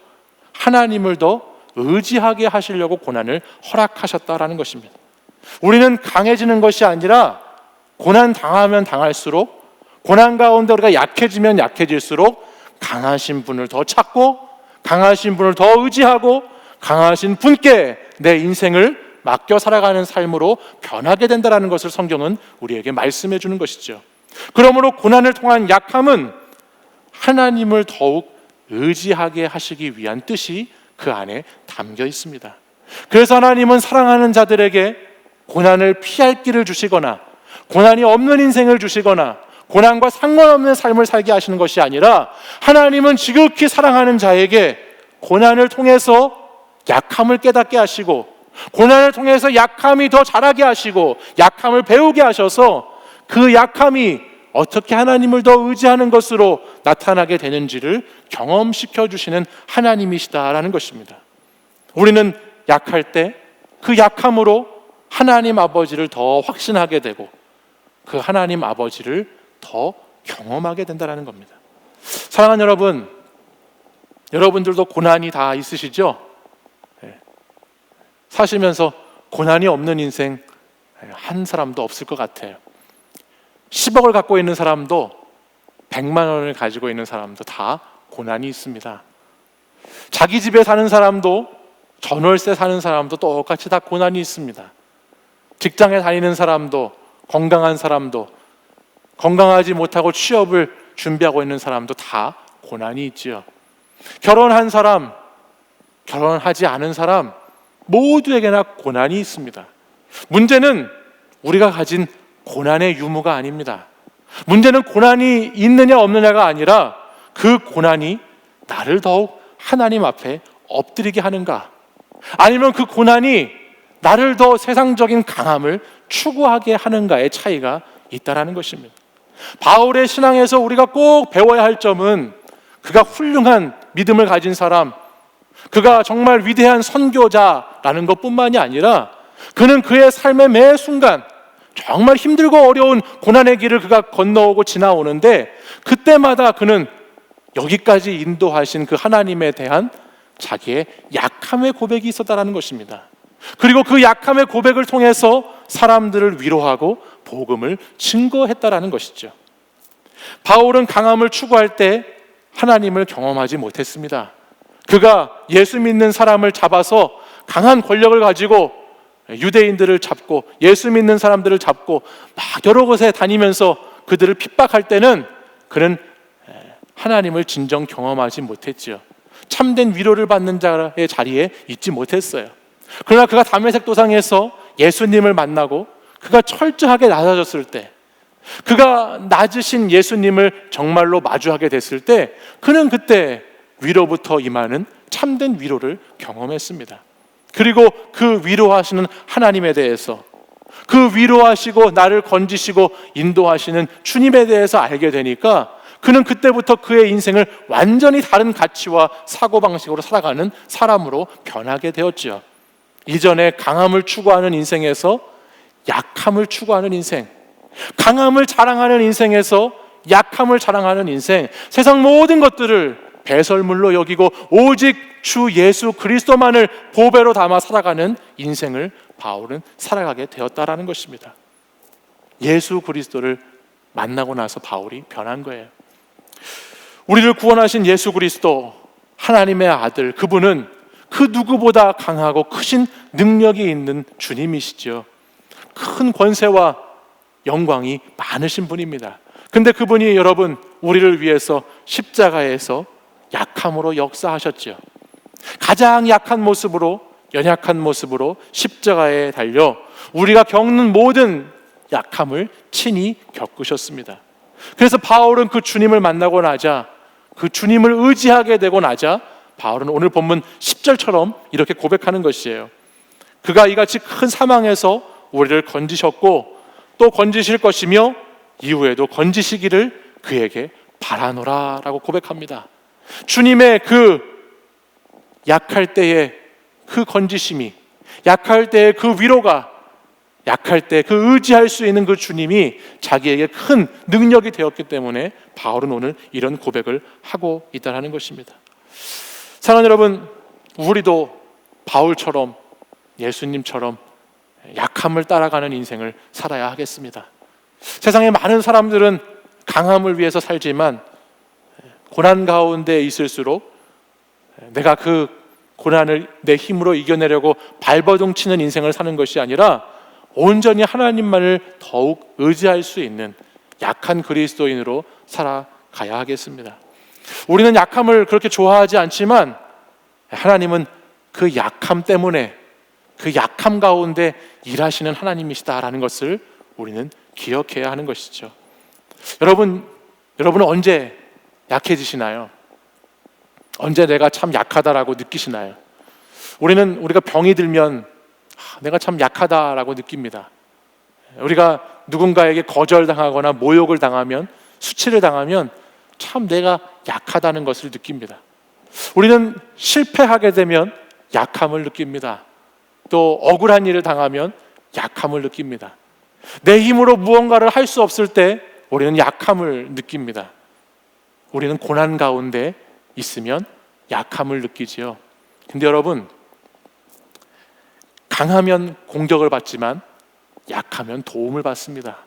하나님을 더 의지하게 하시려고 고난을 허락하셨다라는 것입니다. 우리는 강해지는 것이 아니라 고난 당하면 당할수록, 고난 가운데 우리가 약해지면 약해질수록 강하신 분을 더 찾고 강하신 분을 더 의지하고 강하신 분께 내 인생을 맡겨 살아가는 삶으로 변하게 된다는 것을 성경은 우리에게 말씀해 주는 것이죠. 그러므로 고난을 통한 약함은 하나님을 더욱 의지하게 하시기 위한 뜻이 그 안에 담겨 있습니다. 그래서 하나님은 사랑하는 자들에게 고난을 피할 길을 주시거나 고난이 없는 인생을 주시거나 고난과 상관없는 삶을 살게 하시는 것이 아니라 하나님은 지극히 사랑하는 자에게 고난을 통해서 약함을 깨닫게 하시고 고난을 통해서 약함이 더 자라게 하시고 약함을 배우게 하셔서 그 약함이 어떻게 하나님을 더 의지하는 것으로 나타나게 되는지를 경험시켜 주시는 하나님이시다라는 것입니다. 우리는 약할 때 그 약함으로 하나님 아버지를 더 확신하게 되고 그 하나님 아버지를 더 경험하게 된다는 겁니다. 사랑하는 여러분, 여러분들도 고난이 다 있으시죠? 사시면서 고난이 없는 인생 한 사람도 없을 것 같아요. 10억을 갖고 있는 사람도 100만 원을 가지고 있는 사람도 다 고난이 있습니다. 자기 집에 사는 사람도 전월세 사는 사람도 똑같이 다 고난이 있습니다. 직장에 다니는 사람도 건강한 사람도 건강하지 못하고 취업을 준비하고 있는 사람도 다 고난이 있지요. 결혼한 사람, 결혼하지 않은 사람 모두에게나 고난이 있습니다. 문제는 우리가 가진 고난의 유무가 아닙니다. 문제는 고난이 있느냐 없느냐가 아니라 그 고난이 나를 더욱 하나님 앞에 엎드리게 하는가, 아니면 그 고난이 나를 더 세상적인 강함을 추구하게 하는가의 차이가 있다는 것입니다. 바울의 신앙에서 우리가 꼭 배워야 할 점은 그가 훌륭한 믿음을 가진 사람, 그가 정말 위대한 선교자라는 것뿐만이 아니라 그는 그의 삶의 매 순간 정말 힘들고 어려운 고난의 길을 그가 건너오고 지나오는데 그때마다 그는 여기까지 인도하신 그 하나님에 대한 자기의 약함의 고백이 있었다는 것입니다. 그리고 그 약함의 고백을 통해서 사람들을 위로하고 복음을 증거했다는 것이죠. 바울은 강함을 추구할 때 하나님을 경험하지 못했습니다. 그가 예수 믿는 사람을 잡아서 강한 권력을 가지고 유대인들을 잡고 예수 믿는 사람들을 잡고 막 여러 곳에 다니면서 그들을 핍박할 때는 그는 하나님을 진정 경험하지 못했지요. 참된 위로를 받는 자의 자리에 있지 못했어요. 그러나 그가 다메섹 도상에서 예수님을 만나고 그가 철저하게 낮아졌을 때, 그가 낮으신 예수님을 정말로 마주하게 됐을 때 그는 그때 위로부터 임하는 참된 위로를 경험했습니다. 그리고 그 위로하시는 하나님에 대해서, 그 위로하시고 나를 건지시고 인도하시는 주님에 대해서 알게 되니까 그는 그때부터 그의 인생을 완전히 다른 가치와 사고방식으로 살아가는 사람으로 변하게 되었죠. 이전에 강함을 추구하는 인생에서 약함을 추구하는 인생, 강함을 자랑하는 인생에서 약함을 자랑하는 인생, 세상 모든 것들을 배설물로 여기고 오직 주 예수 그리스도만을 보배로 담아 살아가는 인생을 바울은 살아가게 되었다라는 것입니다. 예수 그리스도를 만나고 나서 바울이 변한 거예요. 우리를 구원하신 예수 그리스도, 하나님의 아들, 그분은 그 누구보다 강하고 크신 능력이 있는 주님이시죠. 큰 권세와 영광이 많으신 분입니다. 근데 그분이 여러분 우리를 위해서 십자가에서 약함으로 역사하셨죠. 가장 약한 모습으로, 연약한 모습으로 십자가에 달려 우리가 겪는 모든 약함을 친히 겪으셨습니다. 그래서 바울은 그 주님을 만나고 나자, 그 주님을 의지하게 되고 나자 바울은 오늘 본문 10절처럼 이렇게 고백하는 것이에요. 그가 이같이 큰 사망에서 우리를 건지셨고 또 건지실 것이며 이후에도 건지시기를 그에게 바라노라 라고 고백합니다. 주님의 그 약할 때의 그 건지심이, 약할 때의 그 위로가, 약할 때 그 의지할 수 있는 그 주님이 자기에게 큰 능력이 되었기 때문에 바울은 오늘 이런 고백을 하고 있다는 것입니다. 사랑하는 여러분, 우리도 바울처럼, 예수님처럼 약함을 따라가는 인생을 살아야 하겠습니다. 세상에 많은 사람들은 강함을 위해서 살지만 고난 가운데 있을수록 내가 그 고난을 내 힘으로 이겨내려고 발버둥 치는 인생을 사는 것이 아니라 온전히 하나님만을 더욱 의지할 수 있는 약한 그리스도인으로 살아가야 하겠습니다. 우리는 약함을 그렇게 좋아하지 않지만 하나님은 그 약함 때문에, 그 약함 가운데 일하시는 하나님이시다라는 것을 우리는 기억해야 하는 것이죠. 여러분은 언제 약해지시나요? 언제 내가 참 약하다라고 느끼시나요? 우리가 병이 들면 내가 참 약하다라고 느낍니다. 우리가 누군가에게 거절당하거나 모욕을 당하면, 수치를 당하면 참 내가 약하다는 것을 느낍니다. 우리는 실패하게 되면 약함을 느낍니다. 또 억울한 일을 당하면 약함을 느낍니다. 내 힘으로 무언가를 할 수 없을 때 우리는 약함을 느낍니다. 우리는 고난 가운데 있으면 약함을 느끼지요. 근데 여러분, 강하면 공격을 받지만 약하면 도움을 받습니다.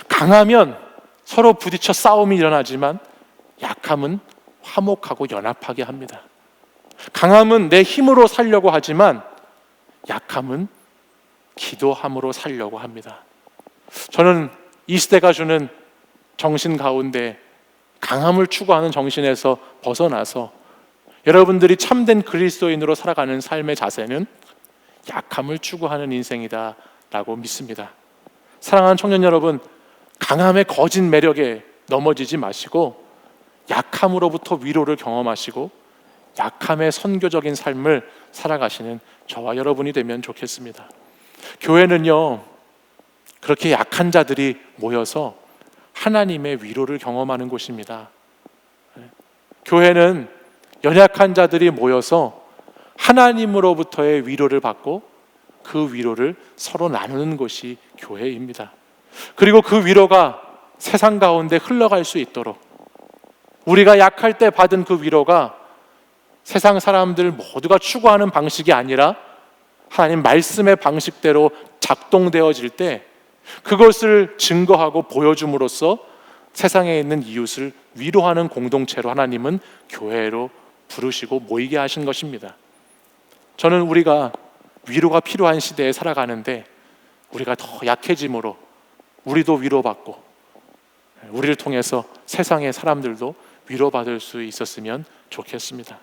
강하면 서로 부딪혀 싸움이 일어나지만 약함은 화목하고 연합하게 합니다. 강함은 내 힘으로 살려고 하지만 약함은 기도함으로 살려고 합니다. 저는 이 시대가 주는 정신 가운데 강함을 추구하는 정신에서 벗어나서 여러분들이 참된 그리스도인으로 살아가는 삶의 자세는 약함을 추구하는 인생이다 라고 믿습니다. 사랑하는 청년 여러분, 강함의 거짓 매력에 넘어지지 마시고 약함으로부터 위로를 경험하시고 약함의 선교적인 삶을 살아가시는 저와 여러분이 되면 좋겠습니다. 교회는요, 그렇게 약한 자들이 모여서 하나님의 위로를 경험하는 곳입니다. 교회는 연약한 자들이 모여서 하나님으로부터의 위로를 받고 그 위로를 서로 나누는 곳이 교회입니다. 그리고 그 위로가 세상 가운데 흘러갈 수 있도록, 우리가 약할 때 받은 그 위로가 세상 사람들 모두가 추구하는 방식이 아니라 하나님 말씀의 방식대로 작동되어질 때 그것을 증거하고 보여줌으로써 세상에 있는 이웃을 위로하는 공동체로 하나님은 교회로 부르시고 모이게 하신 것입니다. 저는 우리가 위로가 필요한 시대에 살아가는데 우리가 더 약해짐으로 우리도 위로받고 우리를 통해서 세상의 사람들도 위로받을 수 있었으면 좋겠습니다.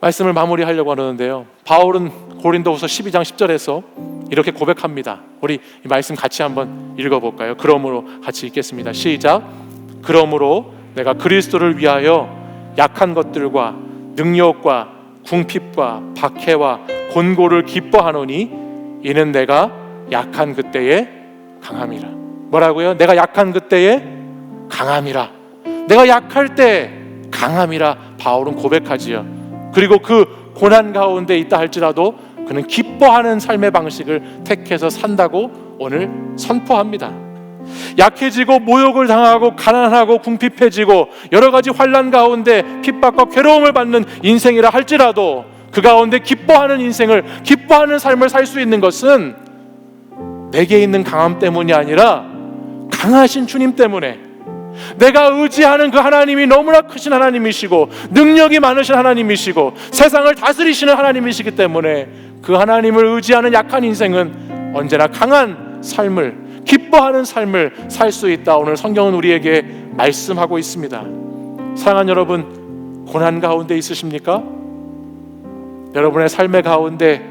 말씀을 마무리하려고 하는데요, 바울은 고린도후서 12장 10절에서 이렇게 고백합니다. 우리 이 말씀 같이 한번 읽어볼까요? 그러므로 같이 읽겠습니다. 시작. 그러므로 내가 그리스도를 위하여 약한 것들과 능력과 궁핍과 박해와 곤고를 기뻐하노니 이는 내가 약한 그때에 강함이라. 뭐라고요? 내가 약한 그때에 강함이라. 내가 약할 때 강함이라 바울은 고백하지요. 그리고 그 고난 가운데 있다 할지라도 그는 기뻐하는 삶의 방식을 택해서 산다고 오늘 선포합니다. 약해지고 모욕을 당하고 가난하고 궁핍해지고 여러 가지 환난 가운데 핍박과 괴로움을 받는 인생이라 할지라도 그 가운데 기뻐하는 인생을, 기뻐하는 삶을 살 수 있는 것은 내게 있는 강함 때문이 아니라 강하신 주님 때문에, 내가 의지하는 그 하나님이 너무나 크신 하나님이시고 능력이 많으신 하나님이시고 세상을 다스리시는 하나님이시기 때문에 그 하나님을 의지하는 약한 인생은 언제나 강한 삶을, 기뻐하는 삶을 살 수 있다. 오늘 성경은 우리에게 말씀하고 있습니다. 사랑하는 여러분, 고난 가운데 있으십니까? 여러분의 삶의 가운데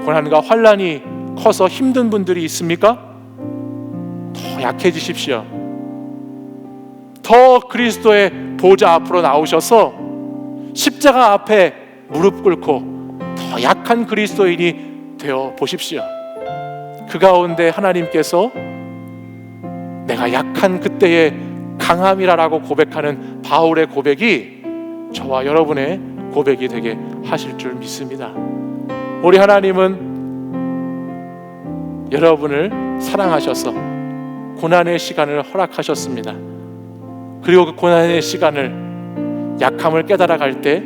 고난과 환난이 커서 힘든 분들이 있습니까? 더 약해지십시오. 더 그리스도의 보좌 앞으로 나오셔서 십자가 앞에 무릎 꿇고 더 약한 그리스도인이 되어 보십시오. 그 가운데 하나님께서 내가 약한 그때의 강함이라고 고백하는 바울의 고백이 저와 여러분의 고백이 되게 하실 줄 믿습니다. 우리 하나님은 여러분을 사랑하셔서 고난의 시간을 허락하셨습니다. 그리고 그 고난의 시간을 약함을 깨달아갈 때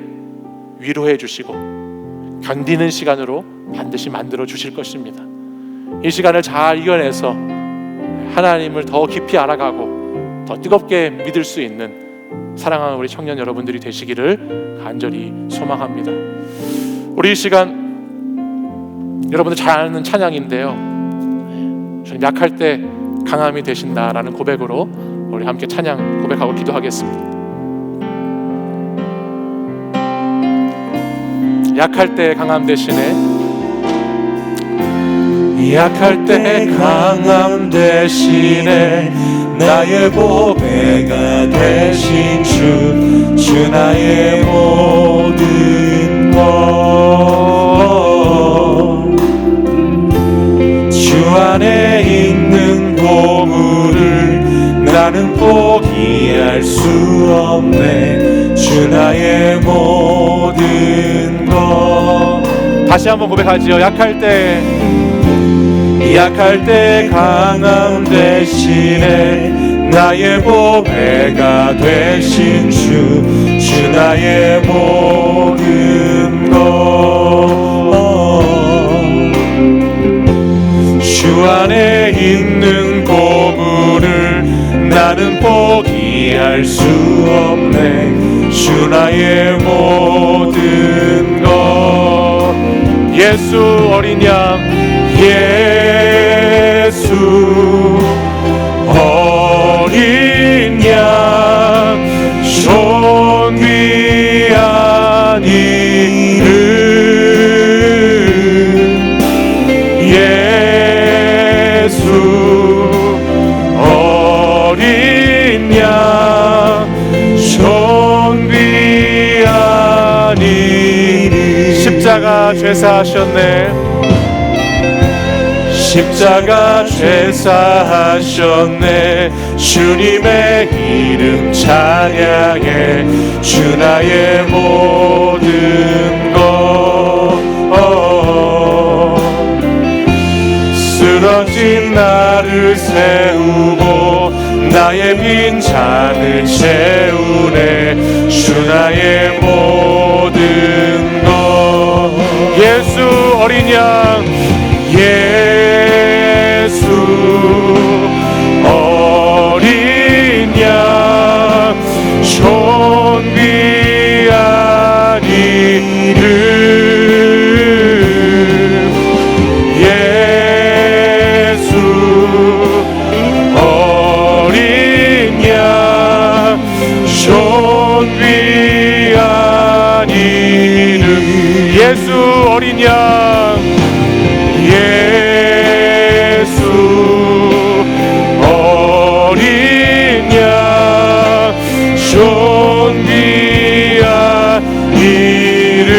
위로해 주시고 견디는 시간으로 반드시 만들어 주실 것입니다. 이 시간을 잘 이겨내서 하나님을 더 깊이 알아가고 더 뜨겁게 믿을 수 있는 사랑하는 우리 청년 여러분들이 되시기를 간절히 소망합니다. 우리 이 시간 여러분들 잘 아는 찬양인데요, 주님 약할 때 강함이 되신다라는 고백으로 우리 함께 찬양 고백하고 기도하겠습니다. 약할 때 강함 되시네. 약할 때 강함 대신에 나의 보배가 되신 주 나의 모든 것, 주 안에 있는 보물을 나는 포기할 수 없네. 주 나의 모든 것. 다시 한번 고백하지요. 약할 때 강함 대신에 나의 보배가 되신 주 나의 모든 것, 주 안에 있는 보물을 나는 포기할 수 없네. 주 나의 모든 것. 예수 어린 양, 예수 어린 양, 존 귀한 이름, 예수 어린 양, 존 귀한 이름. 십자가 죄사하셨네. 십자가 죄사하셨네. 주님의 이름 찬양해. 주 나의 모든 것, 쓰러진 나를 세우고 나의 빈잔을 채우네. 주 나의 모든 것. 예수 어린 양, 예수 어린 양, 존 귀한 이름, 예수 어린 양, 존 귀한 이름, 예수 어린 양, 예수 어린 양, 존 귀한 이름,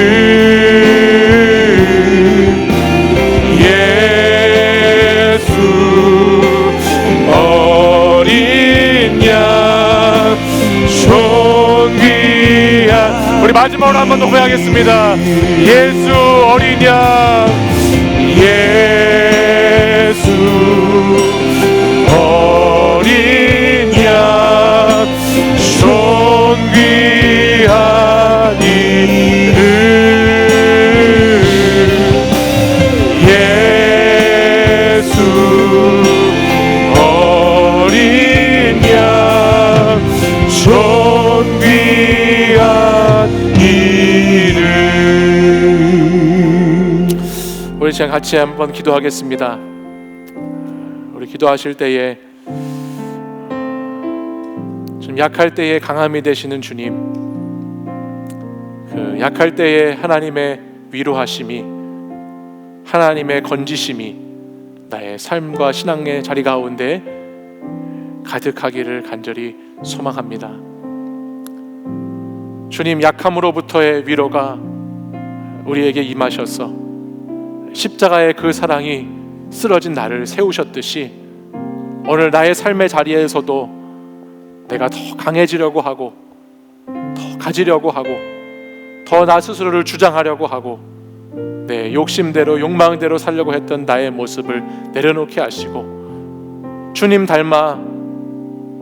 예수 어린 양, 존 귀한. 우리 마지막으로 한 번 더 고백하겠습니다. 예수 어린 양, 예수 어린 양, 존 귀한 이름, 예수 어린 양, 존 귀한 이름. 우리 시간 같이 한번 기도하겠습니다. 우리 기도하실 때에 좀 약할 때에 강함이 되시는 주님, 그 약할 때에 하나님의 위로하심이, 하나님의 건지심이 나의 삶과 신앙의 자리 가운데 가득하기를 간절히 소망합니다. 주님, 약함으로부터의 위로가 우리에게 임하셔서 십자가의 그 사랑이 쓰러진 나를 세우셨듯이 오늘 나의 삶의 자리에서도 내가 더 강해지려고 하고, 더 가지려고 하고, 더 나 스스로를 주장하려고 하고, 내 욕심대로 욕망대로 살려고 했던 나의 모습을 내려놓게 하시고, 주님 닮아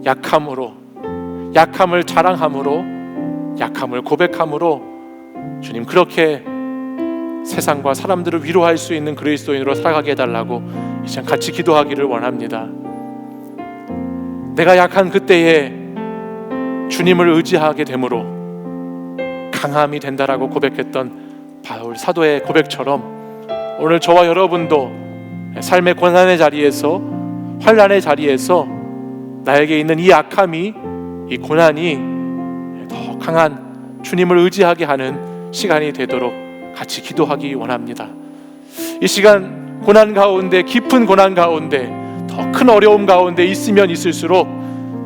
약함으로, 약함을 자랑함으로, 약함을 고백함으로 주님 그렇게 세상과 사람들을 위로할 수 있는 그리스도인으로 살아가게 해달라고 이 시간 같이 기도하기를 원합니다. 내가 약한 그때에 주님을 의지하게 되므로 강함이 된다라고 고백했던 바울 사도의 고백처럼 오늘 저와 여러분도 삶의 고난의 자리에서, 환난의 자리에서 나에게 있는 이 약함이, 이 고난이 더 강한 주님을 의지하게 하는 시간이 되도록 같이 기도하기 원합니다. 이 시간 고난 가운데, 깊은 고난 가운데, 더 큰 어려움 가운데 있으면 있을수록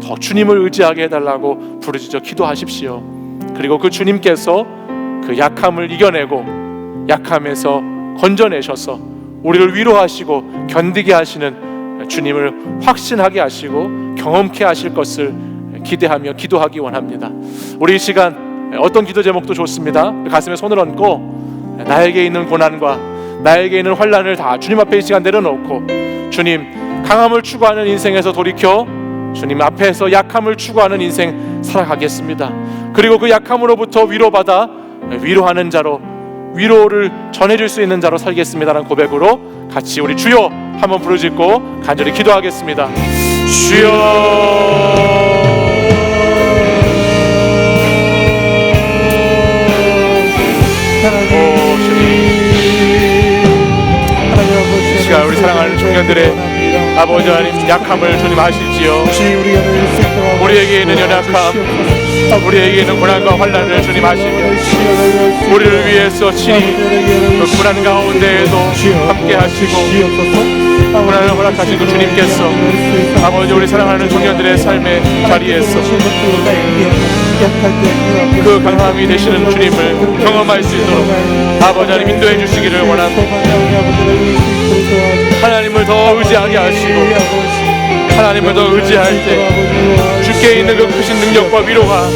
더 주님을 의지하게 해달라고 부르짖어 기도하십시오. 그리고 그 주님께서 그 약함을 이겨내고 약함에서 건져내셔서 우리를 위로하시고 견디게 하시는 주님을 확신하게 하시고 경험케 하실 것을 기대하며 기도하기 원합니다. 우리 이 시간 어떤 기도 제목도 좋습니다. 가슴에 손을 얹고 나에게 있는 고난과 나에게 있는 환난을 다 주님 앞에 이 시간 내려놓고, 주님 강함을 추구하는 인생에서 돌이켜 주님 앞에서 약함을 추구하는 인생 살아가겠습니다. 그리고 그 약함으로부터 위로받아 위로하는 자로, 위로를 전해줄 수 있는 자로 살겠습니다라는 고백으로 같이 우리 주여 한번 부르짖고 간절히 기도하겠습니다. 주여, 이 시간 우리 사랑하는 청년들의 아버지 하나님, 약함을 주님 아시지요. 우리에게 있는 연약함, 우리에게 있는 고난과 환난을 주님 아시며 우리를 위해서 친히 그 고난 가운데에도 함께 하시고 고난을 허락하신 그 주님께서 아버지 우리 사랑하는 청년들의 삶의 자리에서 그 강함이 되시는 주님을 경험할 수 있도록 아버지 하나님 인도해 주시기를 원합니다. 하나님을 더 의지하게 하시고 하나님을 더 의지할 때 주께 있는 그 크신 능력과 위로가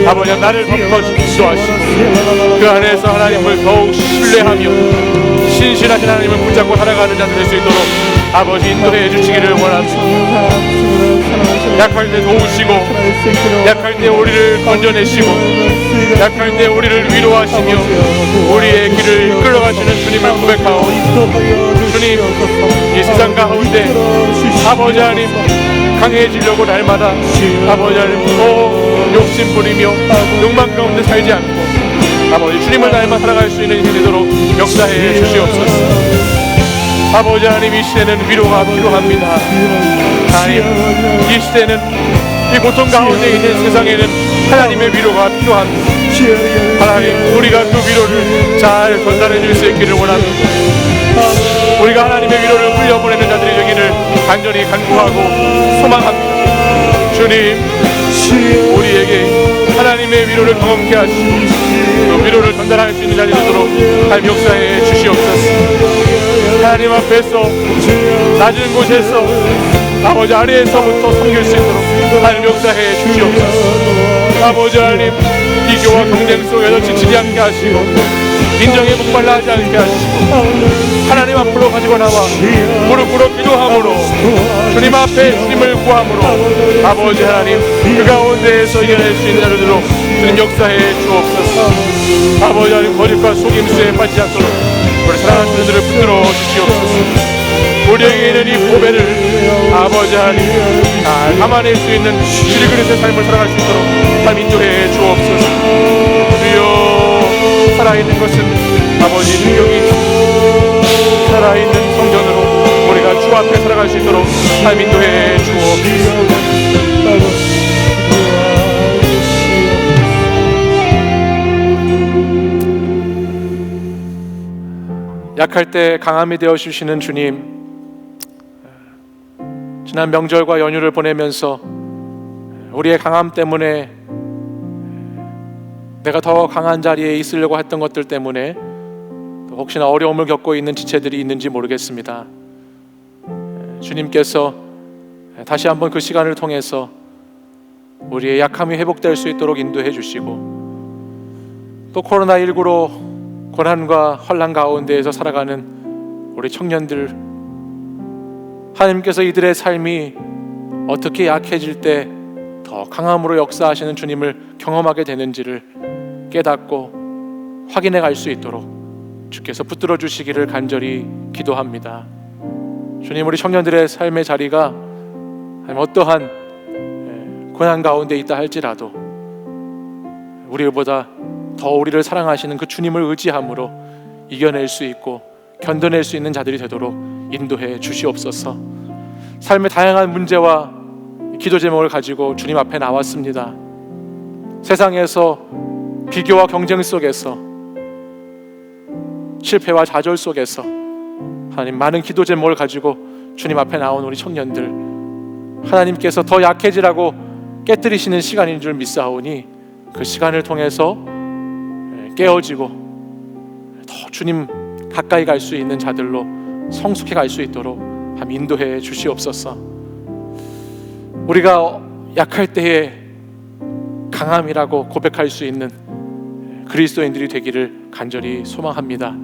아버지 나를 덮어주기도 하시고 그 안에서 하나님을 더욱 신뢰하며 신실하신 하나님을 붙잡고 살아가는 자들 될 수 있도록 아버지 인도해 주시기를 원합니다. 약할 때 도우시고 약할 때 우리를 건져내시고 약할 때 우리를 위로하시며 우리의 길을 이끌어가시는 주님을 고백하오니 주님, 이 세상 가운데 아버지 하나님 강해지려고 날마다 아버지 하나님 욕심 부리며 욕망 가운데 살지 않고 아버지 주님을 닮아 살아갈 수 있는 인생이 되도록 역사해 주시옵소서. 아버지 하나님, 이 시대는 위로가 필요합니다. 하나님, 이 시대는 이 고통 가운데 있는 세상에는 하나님의 위로가 필요합니다. 하나님, 우리가 그 위로를 잘 전달해 줄 수 있기를 원합니다. 우리가 하나님의 위로를 흘려보내는 자들이 되기를 간절히 간구하고 소망합니다. 주님, 우리에게 하나님의 위로를 경험케 하시고 그 위로를 전달할 수 있는 자들이 되도록 하나님 역사해 주시옵소서. 하나님 앞에서 낮은 곳에서 아버지 아래에서부터 섬길 수 있도록 하나님 역사해 주시옵소서. 아버지 하나님, 비교와 경쟁 속에서 지치지 않게 하시고 인정에 목말라 하지 않게 하시고 하나님 앞으로 가지고 나와 무릎 꿇어 기도함으로 주님 앞에 주님을 구함으로 아버지 하나님 그 가운데에서 이겨낼 수 있는 자들로 주님 역사해 주옵소서. 아버지 하나님, 거짓과 속임수에 빠지지 않도록 우리 사랑하는 자들을 붙들어 주시옵소서. 우리에게 있는 이 보배를 아버지 하나님 잘 감아낼 수 있는 실그릇의 삶을 살아갈 수 있도록 하나님 인도해 주옵소서. 주여, 살아있는 것은 아버지 능력이 살아있는 성전으로 우리가 주 앞에 살아갈 수 있도록 하나님 인도해 주옵소서. 약할 때 강함이 되어 주시는 주님, 지난 명절과 연휴를 보내면서 우리의 강함 때문에, 내가 더 강한 자리에 있으려고 했던 것들 때문에 혹시나 어려움을 겪고 있는 지체들이 있는지 모르겠습니다. 주님께서 다시 한번 그 시간을 통해서 우리의 약함이 회복될 수 있도록 인도해 주시고, 또 코로나19로 고난과 환난 가운데에서 살아가는 우리 청년들, 하나님께서 이들의 삶이 어떻게 약해질 때 더 강함으로 역사하시는 주님을 경험하게 되는지를 깨닫고 확인해 갈 수 있도록 주께서 붙들어 주시기를 간절히 기도합니다. 주님, 우리 청년들의 삶의 자리가 어떠한 고난 가운데 있다 할지라도 우리보다 더 우리를 사랑하시는 그 주님을 의지함으로 이겨낼 수 있고 견뎌낼 수 있는 자들이 되도록 인도해 주시옵소서. 삶의 다양한 문제와 기도 제목을 가지고 주님 앞에 나왔습니다. 세상에서 비교와 경쟁 속에서, 실패와 좌절 속에서 하나님, 많은 기도 제목을 가지고 주님 앞에 나온 우리 청년들, 하나님께서 더 약해지라고 깨뜨리시는 시간인 줄 믿사오니 그 시간을 통해서 깨어지고 더 주님 가까이 갈 수 있는 자들로 성숙해 갈 수 있도록 인도해 주시옵소서. 우리가 약할 때에 강함이라고 고백할 수 있는 그리스도인들이 되기를 간절히 소망합니다.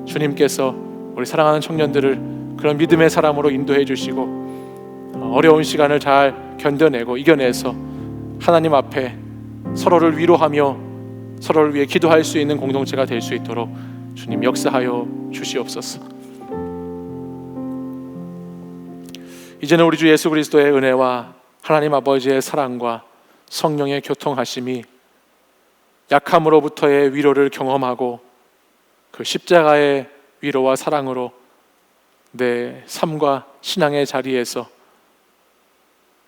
주님께서 우리 사랑하는 청년들을 그런 믿음의 사람으로 인도해 주시고, 어려운 시간을 잘 견뎌내고 이겨내서 하나님 앞에 서로를 위로하며 서로를 위해 기도할 수 있는 공동체가 될 수 있도록 주님 역사하여 주시옵소서. 이제는 우리 주 예수 그리스도의 은혜와 하나님 아버지의 사랑과 성령의 교통하심이 약함으로부터의 위로를 경험하고 그 십자가의 위로와 사랑으로 내 삶과 신앙의 자리에서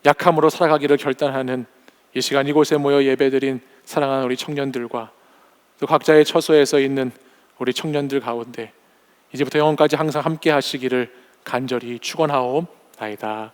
약함으로 살아가기를 결단하는 이 시간 이곳에 모여 예배드린 사랑하는 우리 청년들과 또 각자의 처소에서 있는 우리 청년들 가운데 이제부터 영원까지 항상 함께 하시기를 간절히 축원하옵나이다.